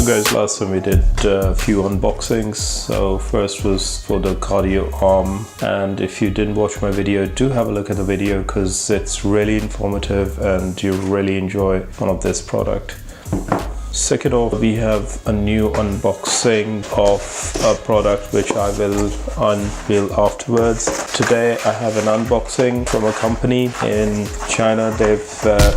guys, last time we did a few unboxings. So first was for the cardio arm, and if you didn't watch my video, do have a look at the video because it's really informative and you'll really enjoy one of this product. Second off, we have a new unboxing of a product which I will unveil afterwards. Today I have an unboxing from a company in China. They've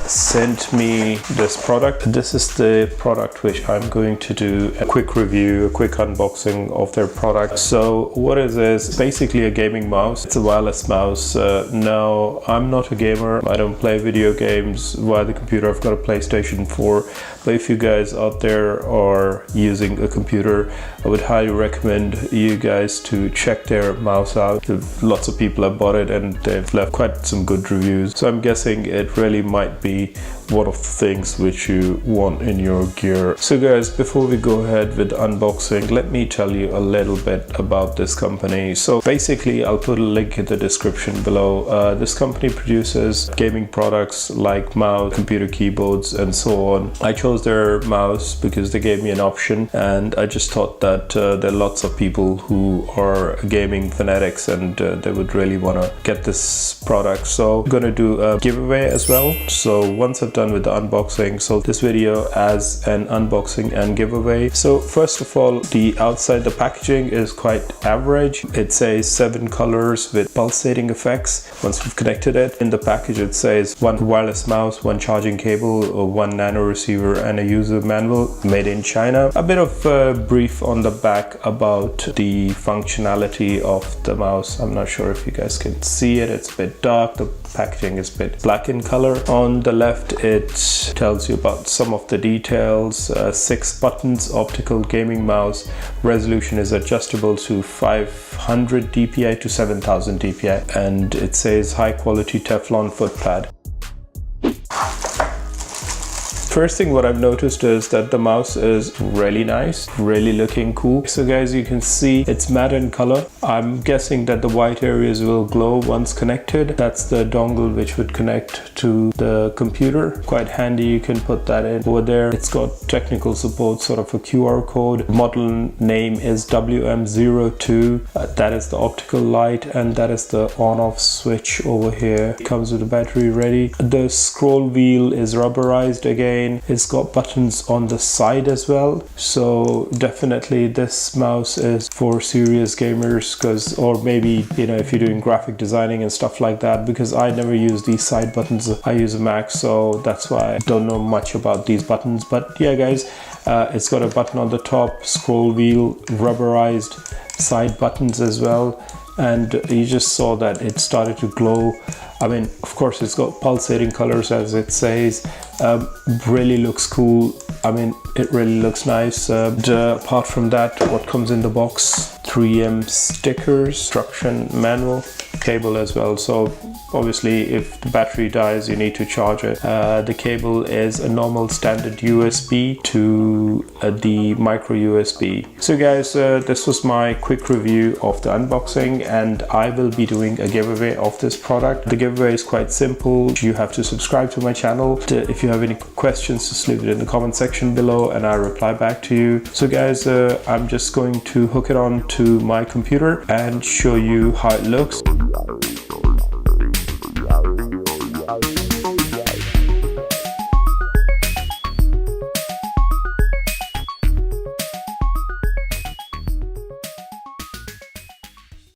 sent me this product. This is the product which I'm going to do a quick review, a quick unboxing of their product. So what is this? Basically a gaming mouse. It's a wireless mouse. Now, I'm not a gamer. I don't play video games via the computer. I've got a PlayStation 4. But if you guys out there are using a computer, I would highly recommend you guys to check their mouse out. Lots of people have bought it and they've left quite some good reviews. So I'm guessing it really might be one of the things which you want in your gear. So guys, before we go ahead with unboxing, let me tell you a little bit about this company. So basically, I'll put a link in the description below. This company produces gaming products like mouse, computer keyboards, and so on. I chose their mouse because they gave me an option, and I just thought that there are lots of people who are gaming fanatics and they would really want to get this product. So I'm gonna do a giveaway as well. So once I've done with the unboxing, so this video as an unboxing and giveaway. So first of all, the outside, the packaging is quite average. It says 7 colors with pulsating effects. Once we've connected it, in the package it says 1 wireless mouse, 1 charging cable, or 1 nano receiver, and a user manual made in China. A bit of a brief on the back about the functionality of the mouse. I'm not sure if you guys can see it. It's a bit dark. The packaging is a bit black in color. On the left, it tells you about some of the details. 6 buttons, optical gaming mouse. Resolution is adjustable to 500 dpi to 7000 dpi, and it says high quality Teflon foot pad. First thing what I've noticed is that the mouse is really nice, really looking cool. So guys, you can see it's matte in color. I'm guessing that the white areas will glow once connected. That's the dongle which would connect to the computer. Quite handy, you can put that in over there. It's got technical support, sort of a QR code. Model name is WM02. That is the optical light, and that is the on-off switch over here. It comes with a battery ready. The scroll wheel is rubberized again. It's got buttons on the side as well, so definitely this mouse is for serious gamers, or maybe, you know, if you're doing graphic designing and stuff like that, because I never use these side buttons. I use a Mac, so that's why I don't know much about these buttons. But yeah guys, it's got a button on the top, scroll wheel, rubberized side buttons as well, and you just saw that it started to glow. I mean, of course, it's got pulsating colors as it says. Really looks cool. I mean, it really looks nice. Apart from that, what comes in the box? 3M stickers, instruction manual, cable as well. So obviously, if the battery dies, you need to charge it. The cable is a normal standard USB to the micro USB. So guys, this was my quick review of the unboxing, and I will be doing a giveaway of this product. The giveaway is quite simple. You have to subscribe to my channel. If you have any questions, just leave it in the comment section below and I'll reply back to you. So guys, I'm just going to hook it on to my computer and show you how it looks.